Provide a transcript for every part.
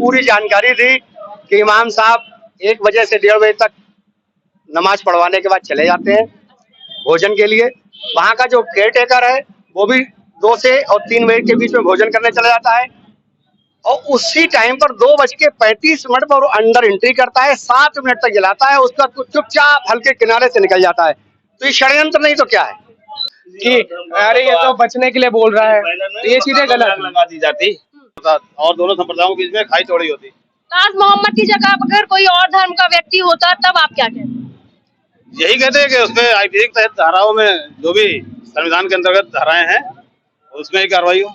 पूरी जानकारी दी कि इमाम साहब 1 बजे से 1:30 बजे तक नमाज पढ़वाने के बाद चले जाते हैं भोजन के लिए। वहाँ का जो केयर टेकर है वो भी 2 से और 3 बजे के बीच में भोजन करने चला जाता है और उसी टाइम पर 2:35 पर वो अंदर एंट्री करता है, 7 मिनट तक जलाता है, उसका चुपचाप हल्के किनारे से निकल जाता है। तो ये षड्यंत्र नहीं तो क्या है कि अरे ये तो बचने के लिए बोल रहा है, तो ये चीजें गलत लगा दी जाती और दोनों संप्रदायों के बीच में खाई चौड़ी होती। ताज मोहम्मद की जगह अगर कोई और धर्म का व्यक्ति होता तब आप क्या कहते? यही कहते हैं कि उसमें आईपीसी के तहत धाराओं में जो भी संविधान के अंतर्गत धाराएं हैं उसमें ही कार्रवाई हो।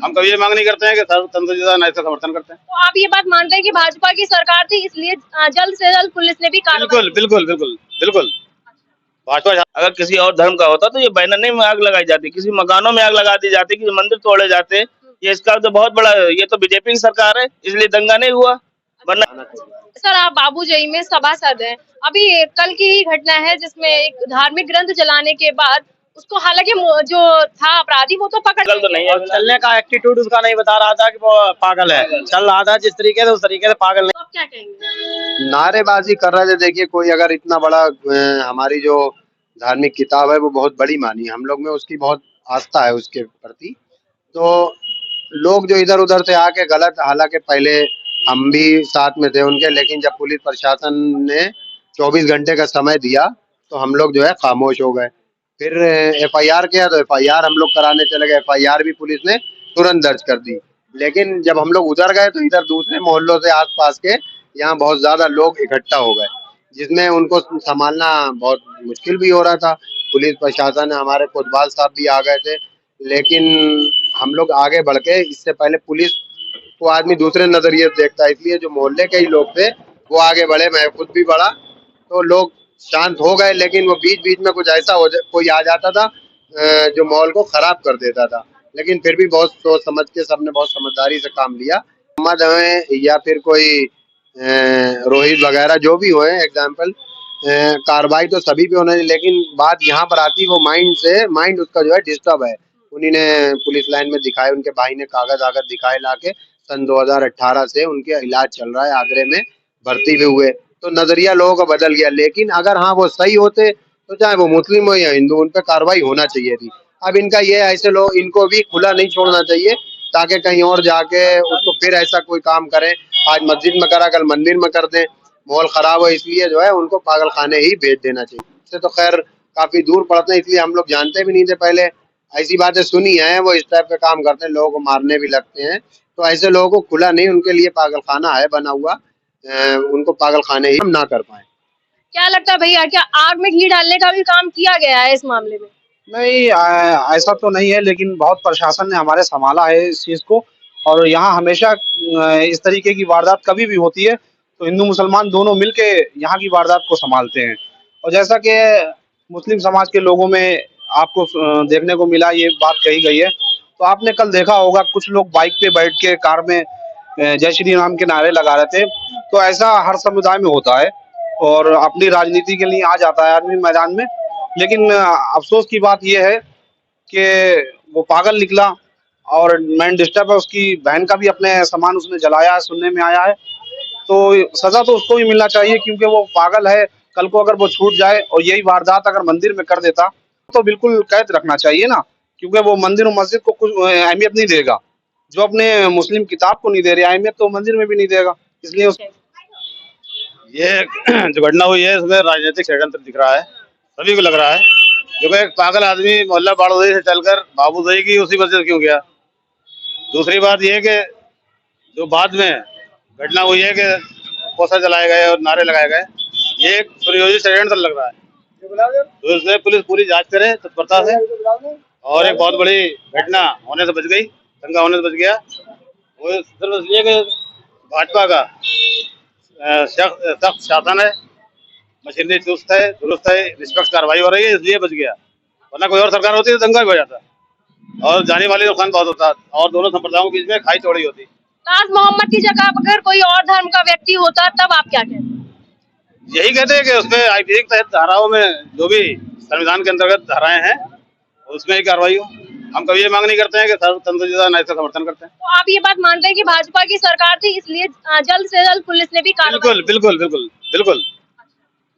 हम कभी ये मांग नहीं करते हैं कि सर्वतंत्र न्याय का समर्थन करते हैं। तो आप ये बात मानते हैं कि भाजपा की सरकार थी इसलिए जल्द से जल्द पुलिस ने भी बिल्कुल बिल्कुल बिल्कुल बिल्कुल भाजपा अगर किसी और धर्म का होता तो ये बैनर में आग लगाई जाती, किसी मकानों में आग लगा दी जाती, किसी मंदिर तोड़े जाते। ये इसका तो बहुत बड़ा, ये तो बीजेपी की सरकार है इसलिए दंगा नहीं हुआ, वरना। सर आप बाबूजई में सभासद हैं, अभी कल की ही घटना है जिसमें एक धार्मिक ग्रंथ जलाने के बाद उसको, हालांकि जो था अपराधी वो तो पकड़ तो नहीं है, चलने का एटीट्यूड उसका नहीं बता रहा था कि वो पागल है, चल रहा था जिस तरीके से उस तरीके से पागल नहीं। तो आप क्या कहेंगे? नारेबाजी कर रहे थे। देखिए कोई अगर इतना बड़ा हमारी जो धार्मिक किताब है वो बहुत बड़ी मानी, हम लोग में उसकी बहुत आस्था है उसके प्रति, तो लोग जो इधर उधर से आके गलत, हालांकि पहले हम भी साथ में थे उनके, लेकिन जब पुलिस प्रशासन ने 24 घंटे का समय दिया तो हम लोग जो है खामोश हो गए। फिर एफआईआर किया तो एफआईआर हम लोग कराने चले गए, एफआईआर भी पुलिस ने तुरंत दर्ज कर दी। लेकिन जब हम लोग उधर गए तो इधर दूसरे मोहल्लों से आसपास के यहाँ बहुत ज्यादा लोग इकट्ठा हो गए, जिसमें उनको संभालना बहुत मुश्किल भी हो रहा था। पुलिस प्रशासन, हमारे कोतवाल साहब भी आ गए थे, लेकिन हम लोग आगे बढ़ के, इससे पहले पुलिस को आदमी दूसरे नजरिए से देखता है, इसलिए जो मोहल्ले के ही लोग थे वो आगे बढ़े, मैं खुद भी बढ़ा, तो लोग शांत हो गए। लेकिन वो बीच बीच में कुछ ऐसा कोई आ जाता था जो माहौल को खराब कर देता था, लेकिन फिर भी बहुत सोच समझ के सबने बहुत समझदारी से काम लिया। मोहम्मद है या फिर कोई रोहित वगैरह जो भी हुए एग्जाम्पल, कार्रवाई तो सभी पे होना चाहिए, लेकिन बात यहाँ पर आती है वो माइंड उसका जो है डिस्टर्ब है। उन्हीं ने पुलिस लाइन में दिखाए, उनके भाई ने कागज आगज दिखाए लाके, सन 2018 से उनके इलाज चल रहा है, आगरे में भर्ती भी हुए, तो नजरिया लोगों का बदल गया। लेकिन अगर हाँ वो सही होते तो चाहे वो मुस्लिम हो या हिंदू, उन पर कार्रवाई होना चाहिए थी। अब इनका ये ऐसे लोग, इनको भी खुला नहीं छोड़ना चाहिए ताकि कहीं और जाके उसको फिर ऐसा कोई काम करें। आज मस्जिद में करा, कल मंदिर में कर दें, माहौल खराब हो, इसलिए जो है उनको पागल खाने ही भेज देना चाहिए। इससे तो खैर काफी दूर पड़ते हैं, इसलिए हम लोग जानते भी नहीं थे पहले, ऐसी बातें सुनी है वो इस टाइप के काम करते हैं, लोगों को मारने भी लगते हैं। तो ऐसे लोगों को खुला नहीं, उनके लिए पागल खाना है बना हुआ, उनको पागल खाने ही हम ना कर पाए। क्या लगता है भैया, क्या आग में घी डालने का भी काम किया गया है इस मामले में? नहीं, ऐसा तो नहीं है, लेकिन बहुत प्रशासन ने हमारे संभाला है इस चीज को। और यहाँ हमेशा इस तरीके की वारदात कभी भी होती है तो हिंदू मुसलमान दोनों मिलके यहाँ की वारदात को संभालते हैं। और जैसा कि मुस्लिम समाज के लोगों में आपको देखने को मिला, ये बात कही गई है, तो आपने कल देखा होगा कुछ लोग बाइक पे बैठ के कार में जय श्री राम के नारे लगा रहे थे। तो ऐसा हर समुदाय में होता है और अपनी राजनीति के लिए आ जाता है आदमी मैदान में। लेकिन अफसोस की बात यह है कि वो पागल निकला और मैन डिस्टर्ब है, उसकी बहन का भी अपने सामान उसने जलाया है, सुनने में आया है। तो सजा तो उसको भी मिलना चाहिए क्योंकि वो पागल है। कल को अगर वो छूट जाए और यही वारदात अगर मंदिर में कर देता तो बिल्कुल कैद रखना चाहिए ना, क्योंकि वो मंदिर और मस्जिद को कुछ अहमियत नहीं देगा। जो अपने मुस्लिम किताब को नहीं दे रहा अहमियत, तो मंदिर में भी नहीं देगा। इसलिए ये जो घटना हुई है इसमें राजनीतिक षड्यंत्र दिख रहा है, सभी को लग रहा है। क्योंकि एक पागल आदमी मोहल्ला बाड़ोदई से चलकर बाबूदई की उसी मस्जिद क्यों गया। दूसरी बात यह है कि जो बाद में घटना हुई है कि पोस्टर जलाए गए और नारे लगाए गए, ये एक सुनियोजित षड्यंत्र लग रहा है। तो इसलिए पुलिस पूरी जांच करे तत्परता से, और एक बहुत बड़ी घटना होने से बच गई, दंगा होने से बच गया। वो सिर्फ इसलिए कि भाजपा का सख्त शासन है, मशीनरी चुस्त है, दुरुस्त है, निष्पक्ष कार्रवाई हो रही है, इसलिए बच गया। वरना कोई और सरकार होती तो दंगा भी हो जाता और जाने वाली नुकसान बहुत होता और दोनों संप्रदायों के बीच में खाई चौड़ी होती। ताज मोहम्मद की जगह अगर कोई और धर्म का व्यक्ति होता तब आप क्या कहते? यही कहते हैं कि उसमें आईपीसी के तहत धाराओं में जो भी संविधान के अंतर्गत धाराएं हैं उसमें ही कार्रवाई हो। हम कभी ये मांग नहीं करते हैं कि सर्वतंत्र न्याय का समर्थन करते हैं। तो आप ये बात मानते हैं कि भाजपा की सरकार थी इसलिए जल्द से जल्द पुलिस ने भी कार्रवाई बिल्कुल बिल्कुल बिल्कुल बिल्कुल,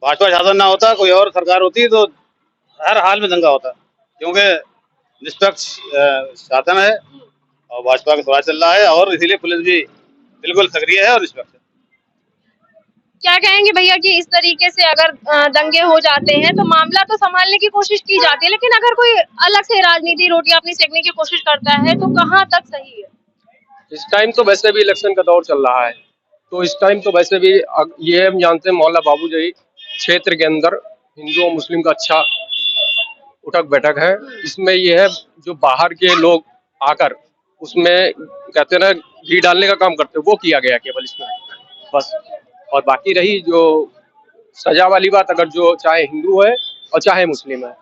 भाजपा शासन ना होता, कोई और सरकार होती तो हर हाल में दंगा होता, क्योंकि निष्पक्ष शासन है और भाजपा का स्वराज चल रहा है और इसीलिए पुलिस भी बिल्कुल सक्रिय है और निष्पक्ष है। क्या कहेंगे भैया कि इस तरीके से अगर दंगे हो जाते हैं तो मामला तो संभालने की कोशिश की जाती है, लेकिन अगर कोई अलग से राजनीति रोटी अपनी सेकने की कोशिश करता है तो कहाँ तक सही है? इस टाइम तो वैसे भी इलेक्शन का दौर चल रहा है, तो इस टाइम तो वैसे भी ये हम जानते हैं मोहल्ला बाबूजई क्षेत्र के अंदर हिंदू और मुस्लिम का अच्छा उठक बैठक है। इसमें ये है जो बाहर के लोग आकर उसमें कहते हैं ना घी डालने का काम करते हैं, वो किया गया केवल इसमें बस। और बाकी रही जो सजा वाली बात, अगर जो चाहे हिंदू है और चाहे मुस्लिम है,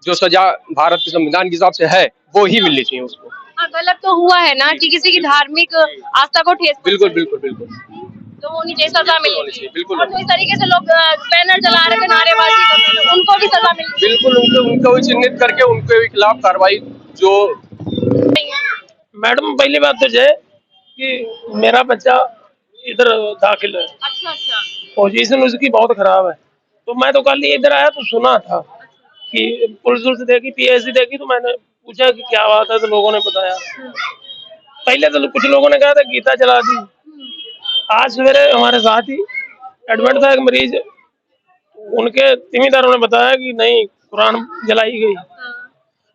जो सजा भारत के संविधान के हिसाब से है वो ही मिलनी चाहिए उसको। हाँ, गलत तो हुआ है ना कि किसी की धार्मिक आस्था को ठेस बिल्कुल बिल्कुल बिल्कुल तो होनी चाहिए, सजा मिलनी चाहिए। बिल्कुल। और तो इस तरीके से लोग बैनर जला रहे थे, नारेबाजी कर रहे थे, उनको भी सजा मिलनी बिल्कुल उनको भी चिन्हित करके उनके भी खिलाफ कार्रवाई जो। चाहिए। मैडम पहली बात तो ये कि मेरा बच्चा इधर दाखिल है, अच्छा, पोजीशन उसकी बहुत खराब है, तो मैं तो कल इधर आया तो सुना था कि पुलिस देखी, पीएससी देखी, तो मैंने पूछा कि क्या बात है, तो लोगों ने बताया। पहले तो कुछ लोगों ने कहा था गीता जला दी। आज सवेरे हमारे साथ ही एडमिट था एक मरीज, उनके तिमीदारों ने बताया कि नहीं कुरान जलाई गई।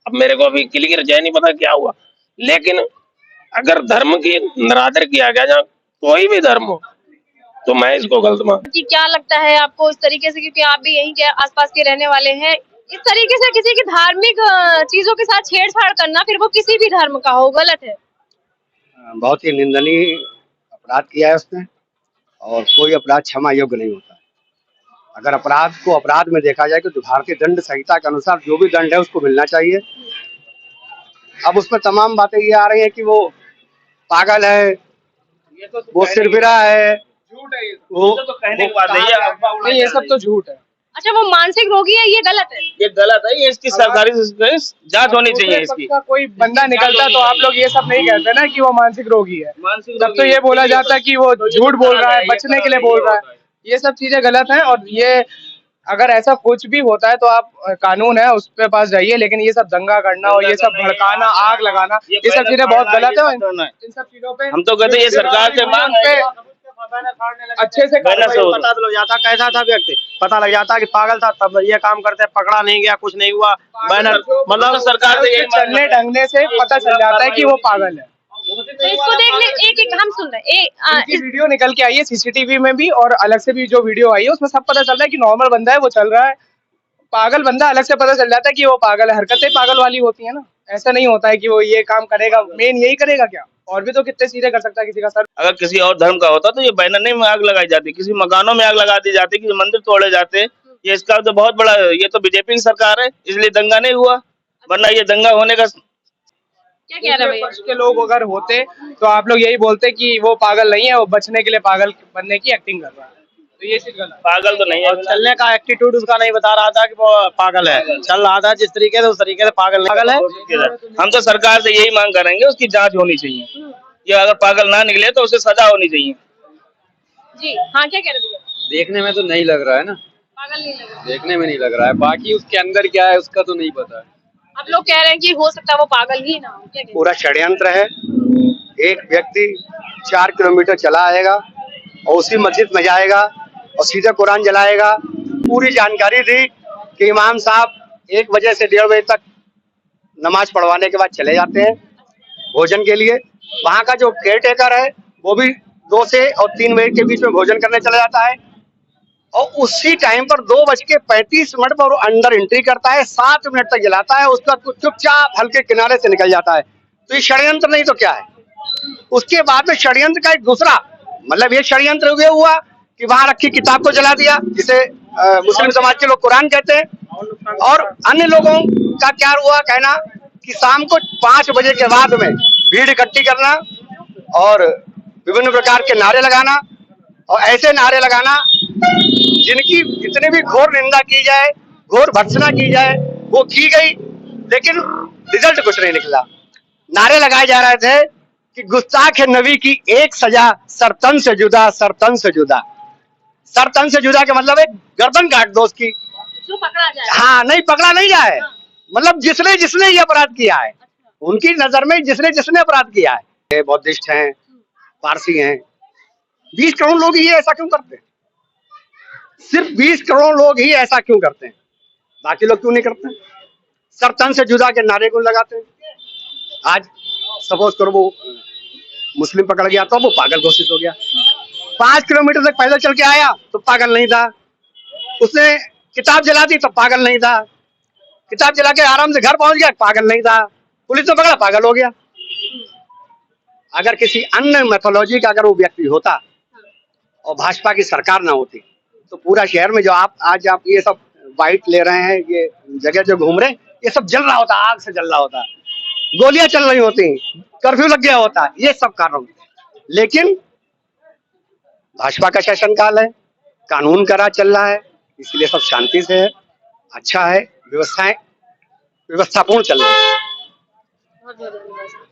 अब मेरे को अभी क्लियर जय नहीं पता क्या हुआ, लेकिन अगर धर्म की निरादर किया गया, जहाँ कोई भी धर्म हो, तो मैं इसको गलत मानता हूं। कि क्या लगता है आपको इस तरीके से, क्योंकि आप भी यहीं के आसपास के रहने वाले हैं, इस तरीके से किसी की धार्मिक चीजों के साथ छेड़छाड़ करना, फिर वो किसी भी धर्म का हो, गलत है? बहुत ही निंदनीय अपराध किया है उसने और कोई अपराध क्षमा योग्य नहीं होता। अगर अपराध को अपराध में देखा जाए तो भारतीय दंड संहिता के अनुसार जो भी दंड है उसको मिलना चाहिए। अब उसमें तमाम बातें ये आ रही है कि वो पागल है, वो सिरफिरा है, झूठ है, वो तो कहने की बात नहीं है, ये सब तो झूठ है। अच्छा, वो मानसिक रोगी है, ये गलत है? ये गलत है, ये इसकी सरकारी जांच होनी चाहिए इसकी। कोई बंदा निकलता तो आप लोग ये सब नहीं कहते ना कि वो मानसिक रोगी है, तब तो ये बोला जाता है कि वो झूठ बोल रहा है, बचने के लिए बोल रहा है। ये सब चीजें गलत हैं और ये अगर ऐसा कुछ भी होता है तो आप कानून है उस पे पास जाइए, लेकिन ये सब दंगा करना और ये सब भड़काना, आग लगाना, ये सब चीजें बहुत गलत है। इन सब चीजों पे हम तो कहते हैं ये सरकार से मांग है अच्छे से पता लग जाता कैसा था व्यक्ति, पता लग जाता कि पागल था, तब ये काम करते, पकड़ा नहीं गया, कुछ नहीं हुआ, बैनर मतलब सरकार से यही चलने ढंगने से पता चल जाता है कि वो पागल है। तो इसको देखने एक हम सुन रहे इनकी वीडियो निकल के आई है सीसीटीवी में भी और अलग से भी जो वीडियो आई है उसमें सब पता चल रहा है कि नॉर्मल बंदा है, वो चल रहा है। पागल बंदा अलग से पता चल जाता है कि वो पागल है, हरकतें पागल वाली होती है ना, ऐसा नहीं होता है कि वो ये काम करेगा, मेन यही करेगा क्या, और भी तो कितने सीधे कर सकता है किसी का सर। अगर किसी और धर्म का होता तो ये बैनर नहीं में आग लगाई जाती, किसी मकानों में आग लगा दी जाती, किसी मंदिर तोड़े जाते। ये इसका तो बहुत बड़ा, ये तो बीजेपी की सरकार है इसलिए दंगा नहीं हुआ, वरना ये दंगा होने का। क्या कह रहे भैया? पक्ष के लोग अगर होते तो आप लोग यही बोलते कि वो पागल नहीं है, वो बचने के लिए पागल बनने की एक्टिंग कर रहा है, तो ये चीज गलत। पागल तो नहीं है, चलने का एटीट्यूड उसका नहीं बता रहा था कि वो पागल है, चल रहा था जिस तरीके से उस तरीके से पागल है। हम तो सरकार से यही मांग करेंगे उसकी जांच होनी चाहिए, ये अगर पागल ना निकले तो उसे सजा होनी चाहिए। जी हाँ, क्या कह रहे भैया? देखने में तो नहीं लग रहा है ना, पागल नहीं लग रहा। देखने में नहीं लग रहा है, बाकी उसके अंदर क्या है उसका तो नहीं पता है। आप लोग कह रहे हैं कि हो सकता है वो पागल ही ना हो, क्या कहते हैं? पूरा षड्यंत्र है। एक व्यक्ति 4 किलोमीटर चला आएगा और उसी मस्जिद में जाएगा और सीधा कुरान जलाएगा। पूरी जानकारी थी कि इमाम साहब 1 बजे से 1:30 बजे तक नमाज पढ़वाने के बाद चले जाते हैं भोजन के लिए। वहाँ का जो केयर टेकर है वो भी 2 से और 3 बजे के बीच में भोजन करने चला जाता है और उसी टाइम पर 2:35 पर वो अंदर एंट्री करता है, 7 मिनट तक जलाता है, उसके बाद चुपचाप हल्के किनारे से निकल जाता है। तो ये षड्यंत्र नहीं तो क्या है? उसके बाद में षड्यंत्र का एक दूसरा मतलब ये षड्यंत्र ये हुआ कि वहां रखी किताब को जला दिया, जिसे मुस्लिम समाज के लोग कुरान कहते हैं। और अन्य लोगों का क्या हुआ कहना कि शाम को 5 बजे के बाद में भीड़ इकट्ठी करना और विभिन्न प्रकार के नारे लगाना और ऐसे नारे लगाना जिनकी जितनी भी घोर निंदा की जाए, घोर भर्त्सना की जाए, वो की गई। लेकिन रिजल्ट कुछ नहीं निकला। नारे लगाए जा रहे थे कि गुस्ताख नबी की एक सजा सरतन से जुदा, सरतन से जुदा। सरतन से जुदा के मतलब है गर्दन काट दो उसकी। जो पकड़ा जाए। हाँ, नहीं पकड़ा नहीं जाए, मतलब जिसने जिसने ये अपराध किया है, उनकी नजर में जिसने जिसने अपराध किया है। ये बौद्धिस्ट हैं, पारसी हैं, 20 करोड़ लोग ही ऐसा क्यों करते हैं? सिर्फ 20 करोड़ लोग ही ऐसा क्यों करते हैं? बाकी लोग क्यों नहीं करते? सरतन से जुदा के नारे को लगाते हैं। आज सपोज करो वो मुस्लिम पकड़ गया तो वो पागल घोषित हो गया। 5 किलोमीटर तक पैदल चल के आया तो पागल नहीं था। उसने किताब जला दी तो पागल नहीं था। किताब जला के आराम से घर पहुंच गया, पागल नहीं था। पुलिस ने पकड़ा, पागल हो गया। अगर किसी अन्य मैथोलॉजी का अगर वो व्यक्ति होता और भाजपा की सरकार ना होती तो पूरा शहर में जो आज आप ये सब वाइट ले रहे हैं, ये जगह जो घूम रहे, ये सब जल रहा होता, आग से जल रहा होता, गोलियां चल रही होती, कर्फ्यू लग गया होता, ये सब कारण होते। लेकिन भाजपा का शासनकाल है, कानून का राज चल रहा है, इसलिए सब शांति से है, अच्छा है, व्यवस्थापूर्ण चल रहा है। बहुत बहुत धन्यवाद सर।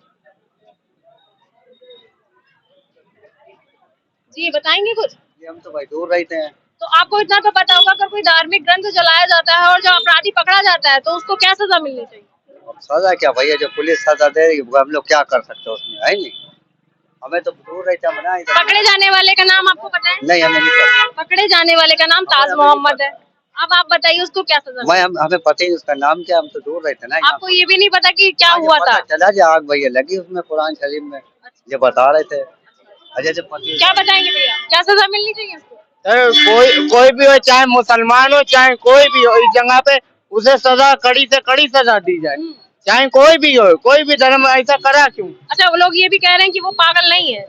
जी बताएंगे कुछ? हम तो भाई दूर रहते हैं। तो आपको इतना तो पता होगा अगर कोई धार्मिक ग्रंथ जलाया जाता है और जब अपराधी पकड़ा जाता है तो उसको क्या सजा मिलनी चाहिए? सजा क्या भैया, जो पुलिस सजा दे रही है हम लोग क्या कर सकते हैं उसमें, है नहीं। हमें तो दूर रहते हैं। पकड़े जाने वाले का नाम आपको पता है? नहीं, हमें नहीं पता। पकड़े जाने वाले का नाम ताज मोहम्मद है। अब आप बताइए उसको क्या सजा? हमें पता ही उसका नाम क्या, हम तो दूर रहते ना। आपको ये भी नहीं पता कि क्या हुआ था? चला जा आग भैया लगी उसमें कुरान शरीफ में, ये बता रहे थे। क्या बताएंगे भैया, क्या सजा मिलनी चाहिए उसको? कोई भी हो, चाहे मुसलमान हो चाहे कोई भी हो, इस जगह पे उसे सजा कड़ी से कड़ी सजा दी जाए, चाहे कोई भी हो, कोई भी धर्म ऐसा करा क्यों? अच्छा, वो लोग ये भी कह रहे हैं कि वो पागल नहीं है,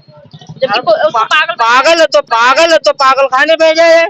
जबकि उसको पागल है तो पागल खाने भेजा है।